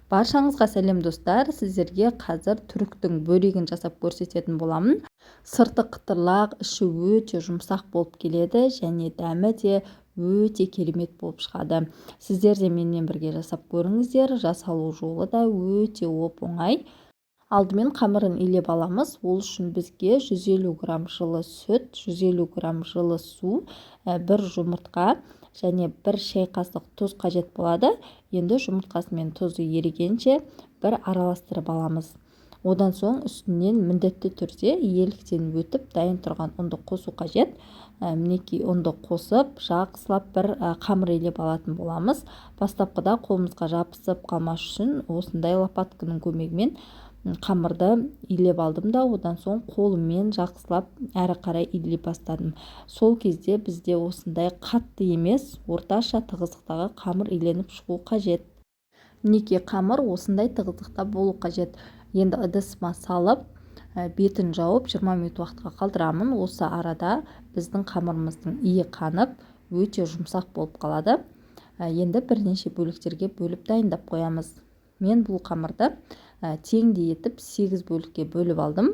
Баршаңызға сәлем достар, сіздерге қазір түріктің бөрегін жасап көрсететін боламын. Сырты қытырлақ, іші өте жұмсақ болып келеді және дәмі де өте керемет болып шығады. Сіздер де менімен бірге жасап көріңіздер, жасалу жолы да өте оп-оңай. Алдымен қамырын илеп аламыз. Ол үшін бізге 150 грамм жылы сүт, 150 грамм жылы су, 1 жұмыртқа және 1 шай қасық тұз қажет болады. Енді жұмыртқасы мен тұзы ерігенше бір араластырып аламыз. Одан соң үстінен міндетті түрде иеліктен өтіп дайын тұрған ұнды қосу қажет. Мінекей ұнды қосып, жақсылап бір қамыр илеп алатын боламыз. Бастапқыда қолымызға жабысып қалмас үшін осындай лопатканың көмегімен қамырды илеп алдым да, одан соң қолыммен жақсылап әрі қарай илей бастадым. Сол кезде бізде осындай қатты емес, орташа тығыздықтағы қамыр иленіп шығу қажет. Мінекей қамыр осындай тығыздықта болу қажет. Енді ыдысыма салып, бетін жауып 20 минут уақытқа қалдырамын. Осы арада біздің қамырымыздың иі қанып, өте жұмсақ болып қалады. Енді бірнеше бөліктерге бөліп дайындап қоямыз. Мен бұл қамырды теңдей етіп 8 бөлікке бөліп алдым.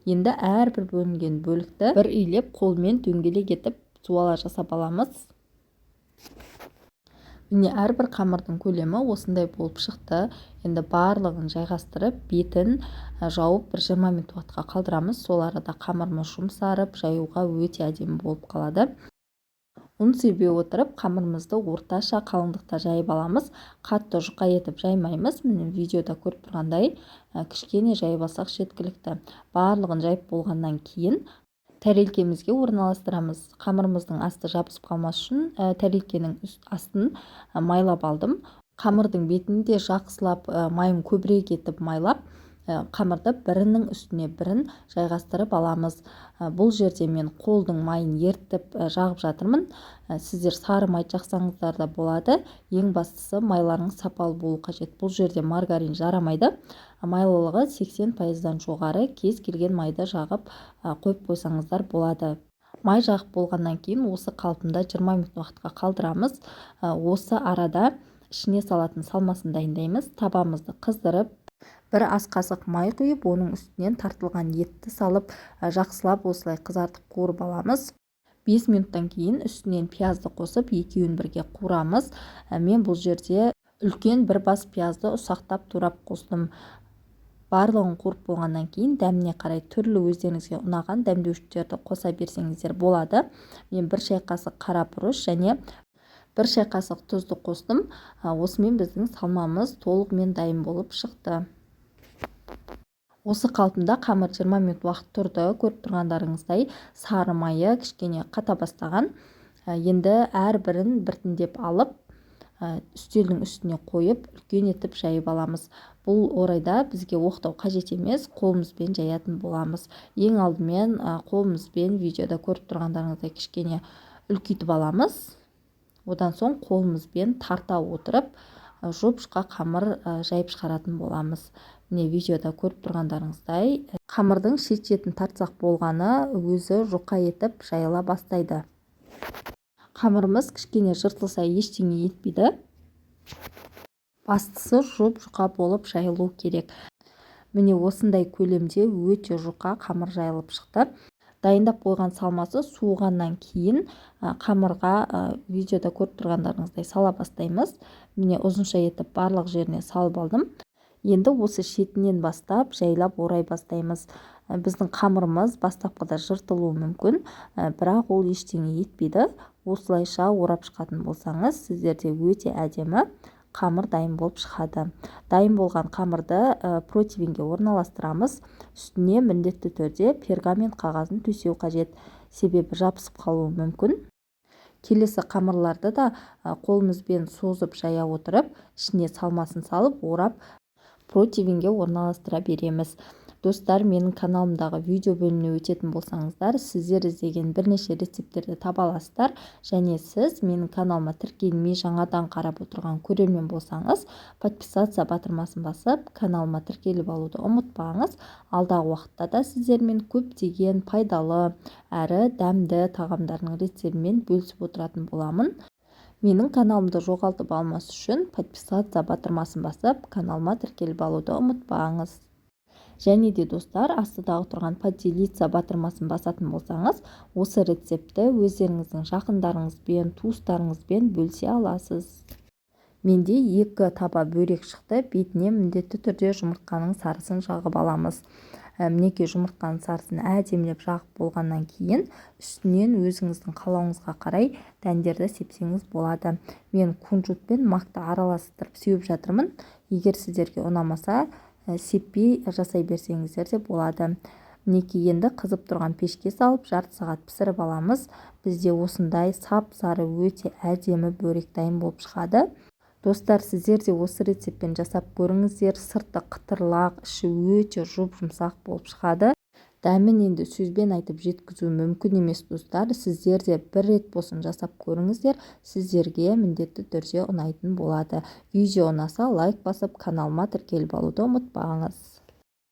Енді әрбір бөлінген бөлікті бір илеп қолмен дөңгелек етіп суала жасап аламыз. Міне әрбір қамырдың көлемі осындай болып шықты. Енді барлығын жайғастырып, бетін жауып 20 минут уақытқа қалдырамыз. Сол арада қамырымыз жұмсарып, жаюға өте әдемі болып қалады. Ұн себе отырып, қамырымызды орташа қалыңдықта жайып аламыз. Қатты жұқа етіп жаймаймыз. Міне видеода көріп тұрғандай, кішкене жайып алсақ жеткілікті. Барлығын жайып болғаннан кейін тәрелкемізге орналастырамыз. Қамырымыздың асты жабысып қалмас үшін тәрелкенің астын майлап алдым. Қамырдың бетін де жақсылап майын көбірек етіп майлап, қамырды бірінің үстіне бірін жайғастырып аламыз. Бұл жерде мен қолдың майын ертіп жағып жатырмын. Сіздер сары май жақсаңыздар да болады. Ең бастысы майларыңыз сапалы болу қажет. Бұл жерде маргарин жарамайды. Майлылығы 80%-дан жоғары кез келген майды жағып қойып қойсаңыздар болады. Май жағып болғаннан кейін осы қалпында 20 минут уақытқа қалдырамыз. Осы арада ішіне салатын салмасын дайындаймыз. Табамызды қыздырып, бір ас қасық май құйып, оның үстінен тартылған етті салып, жақсылап осылай қызартып қуырып аламыз. 5 минуттан кейін үстінен пиязды қосып, екеуін бірге қуырамыз. Мен бұл жерде үлкен бір бас пиязды ұсақтап турап қостым. Барлығын қуырып болғаннан кейін дәміне қарай түрлі өздеріңізге ұнаған дәмдеуіштерді қоса берсеңіздер болады. Мен 1 шай қасық қара бұрыш және 1 шай қасық тұзды қостым. Осымен біздің салмамыз толығымен дайын болып шықты. Осы қалпында қамыр 20 минут уақыт тұрды. Көріп тұрғандарыңыздай сары майы кішкене қата бастаған. Енді әрбірін біртіндеп алып, үстелдің үстіне қойып, үлкен етіп жайып аламыз. Бұл орайда бізге оқтау қажет емес, қолымызбен жаятын боламыз. Ең алдымен қолымызбен видеода көріп тұрғандарыңыздай кішкене үлкейтіп аламыз. Одан соң қолымызбен тарта отырып, жұп-жұқа қамыр жайып шығаратын боламыз. Міне видеода көріп тұрғандарыңыздай, қамырдың шет-шетін тартсақ болғаны өзі жұқа етіп жайыла бастайды. Қамырымыз кішкене жыртылса ештеңе етпейді. Бастысы жұп-жұқа болып жайылу керек. Міне осындай көлемде өте жұқа қамыр жайылып шықты. Дайындап қойған салмасы суығаннан кейін қамырға видеода көріп тұрғандарыңыздай сала бастаймыз. Міне ұзынша етіп барлық жеріне салып алдым. Енді осы шетінен бастап жайлап орай бастаймыз. Біздің қамырымыз бастапқыда жыртылуы мүмкін, бірақ ол ештеңе етпейді. Осылайша орап шығатын болсаңыз, сіздерде өте әдемі қамыр дайын болып шығады. Дайын болған қамырды противенге орналастырамыз. Үстіне міндетті түрде пергамент қағазын төсеу қажет, себебі жабысып қалуы мүмкін. Келесі қамырларды да қолымызбен созып жая отырып, ішіне салмасын салып, орап противенге орналастыра береміз. Достар, менің каналымдағы видео бөліміне өтетін болсаңыздар, сіздер іздеген бірнеше рецепттерді таба аласыздар. Және сіз менің каналыма тіркелмей жаңадан қарап отырған көрермен болсаңыз, подписаться батырмасын басып, каналыма тіркеліп алуды ұмытпаңыз. Алдағы уақытта да сіздермен көптеген пайдалы әрі дәмді тағамдардың рецептімен бөлісіп отыратын боламын. Менің каналымды жоғалтып алмас үшін подписаться батырмасын басып, каналыма тіркеліп алуды ұмытпаңыз. Және де достар, астыдағы тұрған поделиться батырмасын басатын болсаңыз, осы рецепті өздеріңіздің жақындарыңызбен, туыстарыңызбен бөлісе аласыз. Менде 2 таба бөрек шықты. Бетіне міндетті түрде жұмыртқаның сарысын жағып аламыз. Мінекей жұмыртқаның сарысын әдемілеп жағып болғаннан кейін үстінен өзіңіздің қалауыңызға қарай дәндерді сепсеңіз болады. Мен кунжут пен макты араластырып сеуіп жатырмын. Егер сіздерге ұнамаса, сеппей жасай берсеңіздер де болады. Мінекей енді қызып тұрған пешке салып жарты сағат пісіріп аламыз. Бізде осындай сап-сары өте әдемі бөрек дайын болып шығады. Достар, сіздер де осы рецептпен жасап көріңіздер. Сырты қытырлақ, іші өте жұп-жұмсақ болып шығады. Дәмін енді сөзбен айтып жеткізу мүмкін емес достар. Сіздер де бір рет болсын жасап көріңіздер. Сіздерге міндетті түрде ұнайтын болады. Видео ұнаса лайк басып, каналыма тіркеліп алуды ұмытпаңыз.